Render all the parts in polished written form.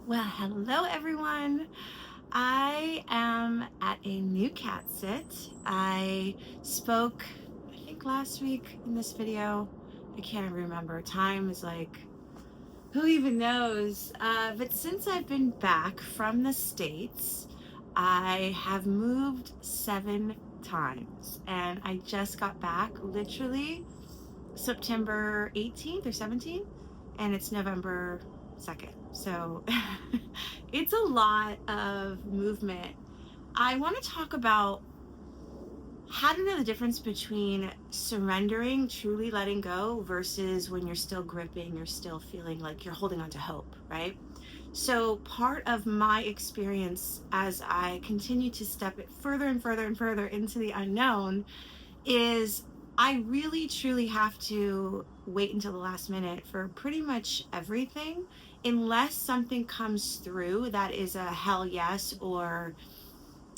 Well, hello everyone. I am at a new cat sit. I spoke, I think last week in this video. I can't remember. Time is like, who even knows? But since I've been back from the States, I have moved 7 times. And I just got back literally September 18th or 17th, and it's November 2nd. So it's a lot of movement. I want to talk about how to know the difference between surrendering, truly letting go, versus when you're still gripping, you're still feeling like you're holding on to hope, right? So, part of my experience as I continue to step it further and further and further into the unknown is I really truly have to wait until the last minute for pretty much everything, unless something comes through that is a hell yes, or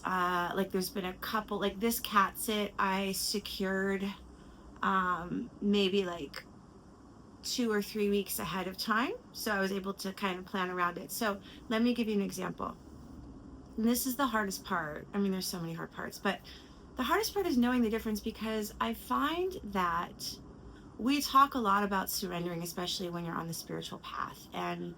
like there's been a couple, like this cat sit I secured maybe like 2 or 3 weeks ahead of time. So I was able to kind of plan around it. So let me give you an example. And this is the hardest part. I mean, there's so many hard parts, but the hardest part is knowing the difference, because I find that we talk a lot about surrendering, especially when you're on the spiritual path. And,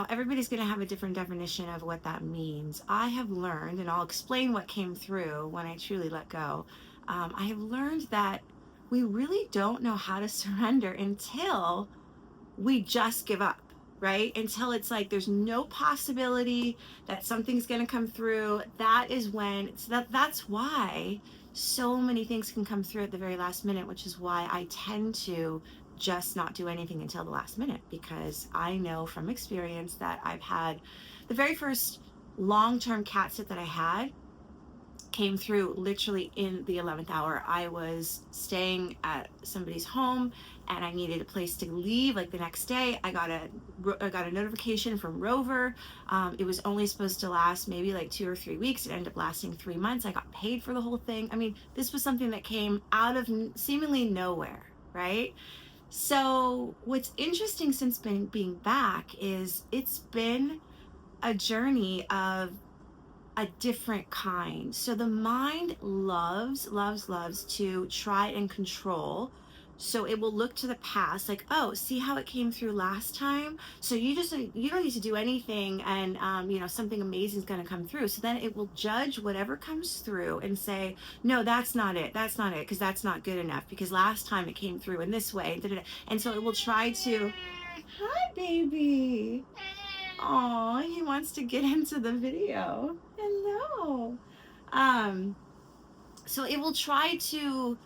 everybody's going to have a different definition of what that means. I have learned, and I'll explain what came through when I truly let go. I have learned that we really don't know how to surrender until we just give up, right? Until it's like there's no possibility that something's going to come through. That is when that's why so many things can come through at the very last minute, which is why I tend to just not do anything until the last minute, because I know from experience that I've had the very first long-term cat sit that I had came through literally in the 11th hour. I was staying at somebody's home and I needed a place to leave like the next day. I got a notification from Rover. It was only supposed to last maybe like 2 or 3 weeks. It ended up lasting 3 months. I got paid for the whole thing. I mean, this was something that came out of seemingly nowhere, right? So what's interesting since being back is it's been a journey of a different kind. So the mind loves to try and control. So it will look to the past like, oh, see how it came through last time? So you don't need to do anything, and something amazing is going to come through. So then it will judge whatever comes through and say, no, that's not it. That's not it, because that's not good enough, because last time it came through in this way. And so it will try to, hi, baby. Oh, he wants to get into the video. Hello. Um, so it will try to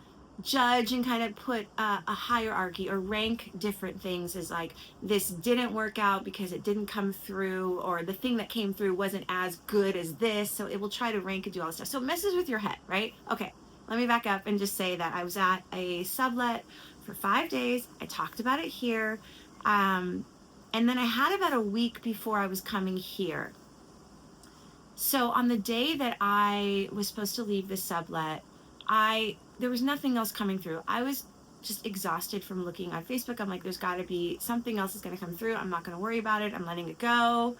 judge and kind of put a hierarchy or rank different things as like, this didn't work out because it didn't come through, or the thing that came through wasn't as good as this. So it will try to rank and do all this stuff. So it messes with your head, right? Okay, let me back up and just say that I was at a sublet for 5 days. I talked about it here. And then I had about a week before I was coming here. So on the day that I was supposed to leave the sublet, there was nothing else coming through. I was just exhausted from looking on Facebook. I'm like, there's got to be something else is going to come through. I'm not going to worry about it. I'm letting it go.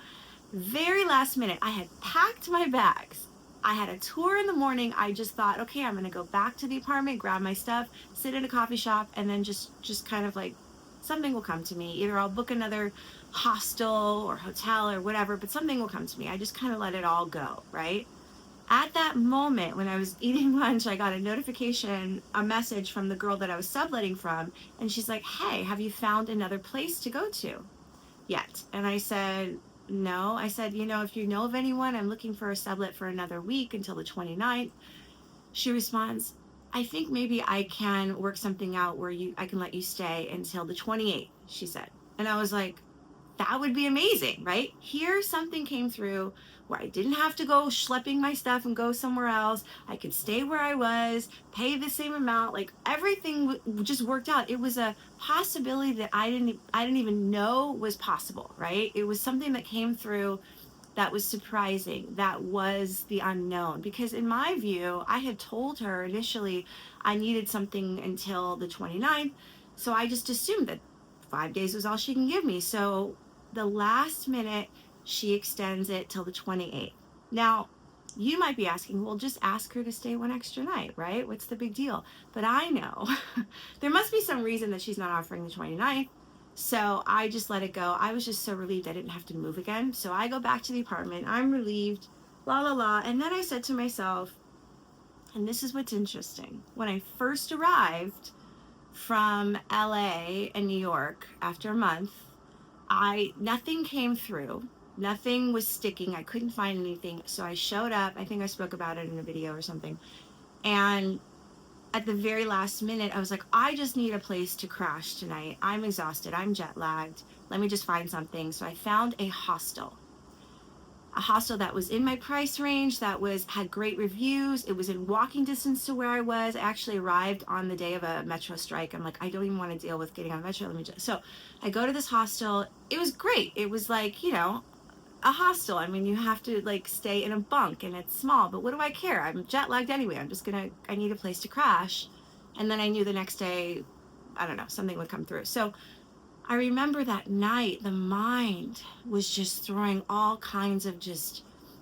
Very last minute, I had packed my bags. I had a tour in the morning. I just thought, okay, I'm going to go back to the apartment, grab my stuff, sit in a coffee shop, and then just kind of like something will come to me. Either I'll book another hostel or hotel or whatever, but something will come to me. I just kind of let it all go, right? At that moment, when I was eating lunch, I got a notification, a message from the girl that I was subletting from, and she's like, hey, have you found another place to go to yet? And I said, no. I said, if you know of anyone, I'm looking for a sublet for another week until the 29th. She responds, I think maybe I can work something out where I can let you stay until the 28th, she said. And I was like, that would be amazing, right? Here, something came through where I didn't have to go schlepping my stuff and go somewhere else. I could stay where I was, pay the same amount. Like everything just worked out. It was a possibility that I didn't even know was possible, right? It was something that came through that was surprising. That was the unknown. Because in my view, I had told her initially I needed something until the 29th. So I just assumed that 5 days was all she can give me. So the last minute, she extends it till the 28th. Now, you might be asking, well, just ask her to stay one extra night, right? What's the big deal? But I know there must be some reason that she's not offering the 29th. So I just let it go. I was just so relieved I didn't have to move again. So I go back to the apartment. I'm relieved, la, la, la. And then I said to myself, and this is what's interesting. When I first arrived from LA and New York after a month, nothing came through. Nothing was sticking. I couldn't find anything. So I showed up. I think I spoke about it in a video or something. And at the very last minute, I was like, I just need a place to crash tonight. I'm exhausted. I'm jet lagged. Let me just find something. So I found a hostel that was in my price range, that had great reviews. It was in walking distance to where I was. I actually arrived on the day of a metro strike. I'm like, I don't even want to deal with getting on metro. So I go to this hostel. It was great. It was like, a hostel. I mean, you have to like stay in a bunk and it's small, but what do I care? I'm jet lagged anyway. I need a place to crash. And then I knew the next day, I don't know, something would come through. So I remember that night, the mind was just throwing all kinds of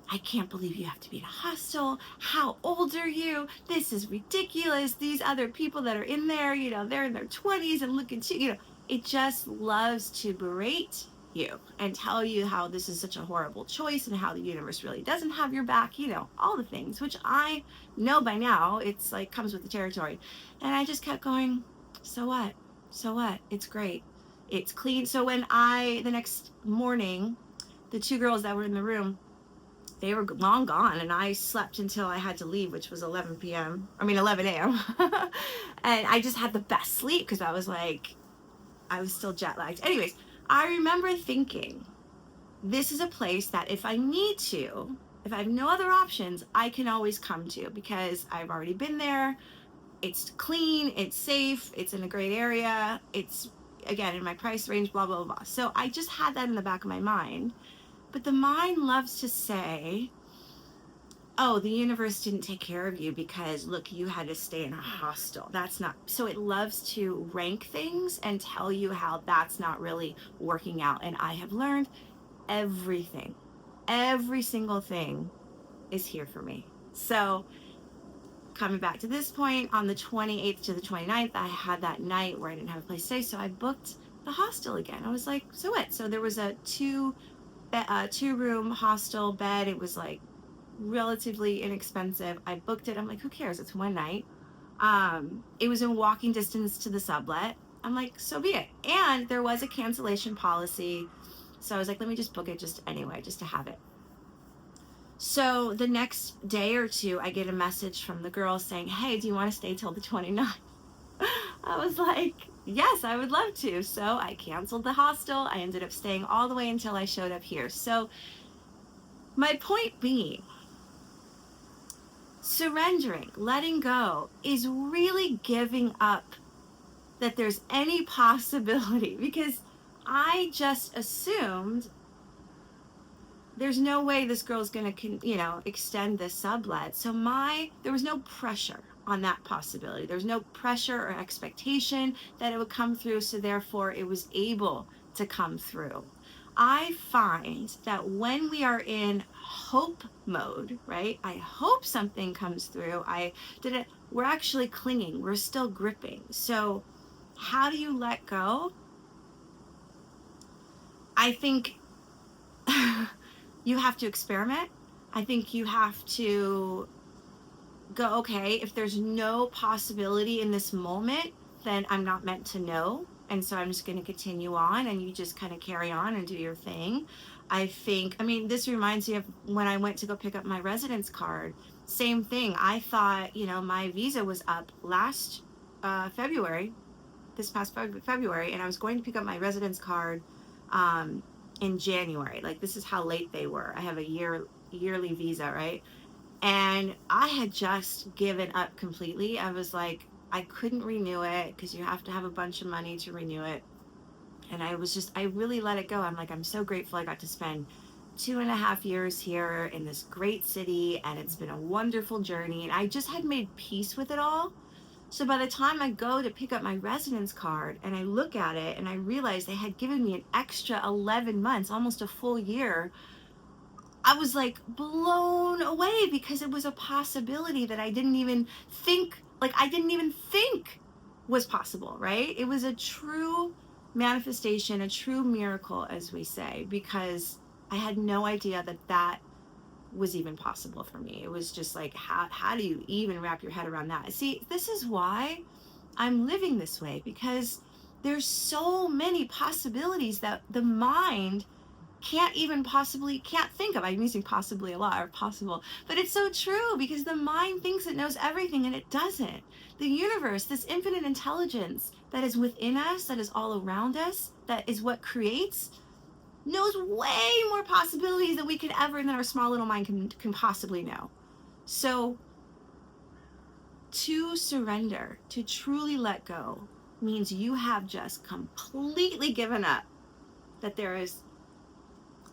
I can't believe you have to be in a hostel. How old are you? This is ridiculous. These other people that are in there, they're in their 20s and look at you, it just loves to berate you and tell you how this is such a horrible choice and how the universe really doesn't have your back, all the things, which I know by now. It's like comes with the territory. And I just kept going, so what? So what? It's great. It's clean. So when the next morning, the two girls that were in the room, they were long gone, and I slept until I had to leave, which was 11 a.m. And I just had the best sleep because I was still jet lagged. Anyways, I remember thinking, this is a place that if I need to, if I have no other options, I can always come to because I've already been there. It's clean, it's safe, it's in a great area, it's, again, in my price range, blah, blah, blah. So I just had that in the back of my mind. But the mind loves to say, oh, the universe didn't take care of you because, look, you had to stay in a hostel. That's not, so it loves to rank things and tell you how that's not really working out. And I have learned everything, every single thing is here for me. So coming back to this point, on the 28th to the 29th, I had that night where I didn't have a place to stay, so I booked the hostel again. I was like, so what? So there was a two-room hostel bed. It was like relatively inexpensive. I booked it. I'm like, who cares? It's one night. It was in walking distance to the sublet. I'm like, so be it. And there was a cancellation policy, so I was like, let me just book it just anyway, just to have it. So the next day or two, I get a message from the girl saying, hey, do you want to stay till the 29th? I was like, yes, I would love to. So I canceled the hostel. I ended up staying all the way until I showed up here. So my point being, surrendering, letting go is really giving up that there's any possibility, because I just assumed there's no way this girl's going to, extend this sublet. So there was no pressure on that possibility. There was no pressure or expectation that it would come through. So therefore it was able to come through. I find that when we are in hope mode, right? I hope something comes through. We're actually clinging. We're still gripping. So how do you let go? I think you have to experiment. I think you have to go, okay, if there's no possibility in this moment, then I'm not meant to know. And so I'm just going to continue on, and you just kind of carry on and do your thing. This reminds me of when I went to go pick up my residence card. Same thing. I thought, my visa was up last this past February, and I was going to pick up my residence card in January. Like, this is how late they were. I have a yearly visa, right? And I had just given up completely. I was like, I couldn't renew it because you have to have a bunch of money to renew it. And I really let it go. I'm like, I'm so grateful I got to spend 2.5 years here in this great city, and it's been a wonderful journey. And I just had made peace with it all. So by the time I go to pick up my residence card and I look at it and I realize they had given me an extra 11 months, almost a full year, I was like blown away because it was a possibility that I didn't even think, like I didn't even think was possible, right? It was a true manifestation, a true miracle, as we say, because I had no idea that that was even possible for me. It was just like, how do you even wrap your head around that? See, this is why I'm living this way, because there's so many possibilities that the mind can't think of. I'm using possibly a lot, or possible, but it's so true because the mind thinks it knows everything and it doesn't. The universe, this infinite intelligence that is within us, that is all around us, that is what creates, knows way more possibilities than we could ever, than our small little mind can possibly know. So to surrender, to truly let go, means you have just completely given up that there is,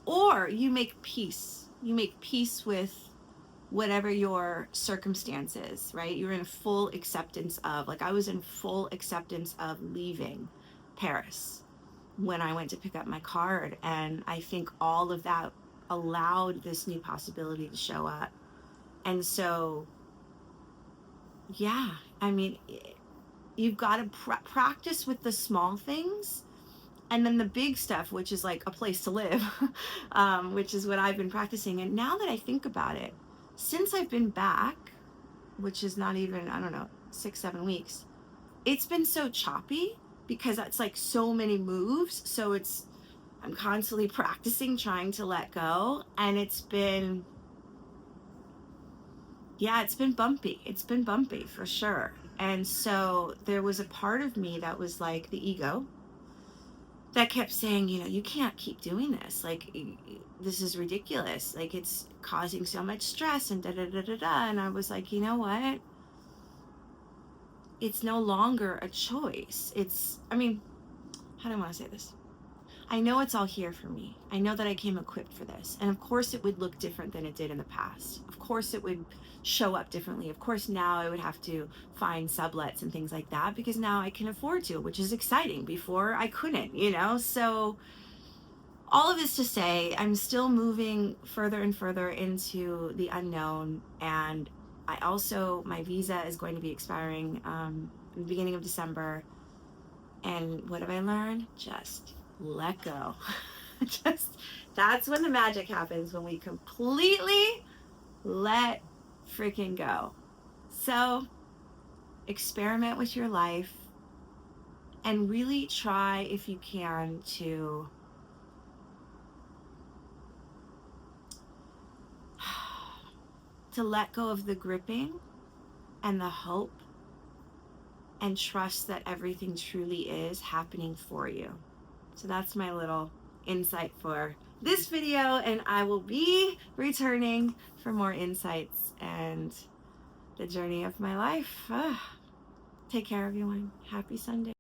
or you make peace. You make peace with whatever your circumstances, right? You're in full acceptance of, like I was in full acceptance of leaving Paris when I went to pick up my card. And I think all of that allowed this new possibility to show up. And so, yeah, I mean, you've got to practice with the small things, and then the big stuff, which is like a place to live, which is what I've been practicing. And now that I think about it, since I've been back, which is not even, I don't know, 6-7 weeks, it's been so choppy because it's like so many moves. So I'm constantly practicing, trying to let go. And it's been bumpy. It's been bumpy for sure. And so there was a part of me that was like the ego that kept saying, you can't keep doing this. Like, this is ridiculous. Like, it's causing so much stress and da da da da da. And I was like, you know what? It's no longer a choice. I mean, how do I want to say this? I know it's all here for me. I know that I came equipped for this. And of course it would look different than it did in the past. Of course it would show up differently. Of course now I would have to find sublets and things like that because now I can afford to, which is exciting. Before I couldn't, So all of this to say, I'm still moving further and further into the unknown. And my visa is going to be expiring in the beginning of December. And what have I learned? Just let go. That's when the magic happens, when we completely let freaking go. So experiment with your life and really try, if you can, to let go of the gripping and the hope, and trust that everything truly is happening for you. So that's my little insight for this video, and I will be returning for more insights and the journey of my life. Take care, everyone. Happy Sunday.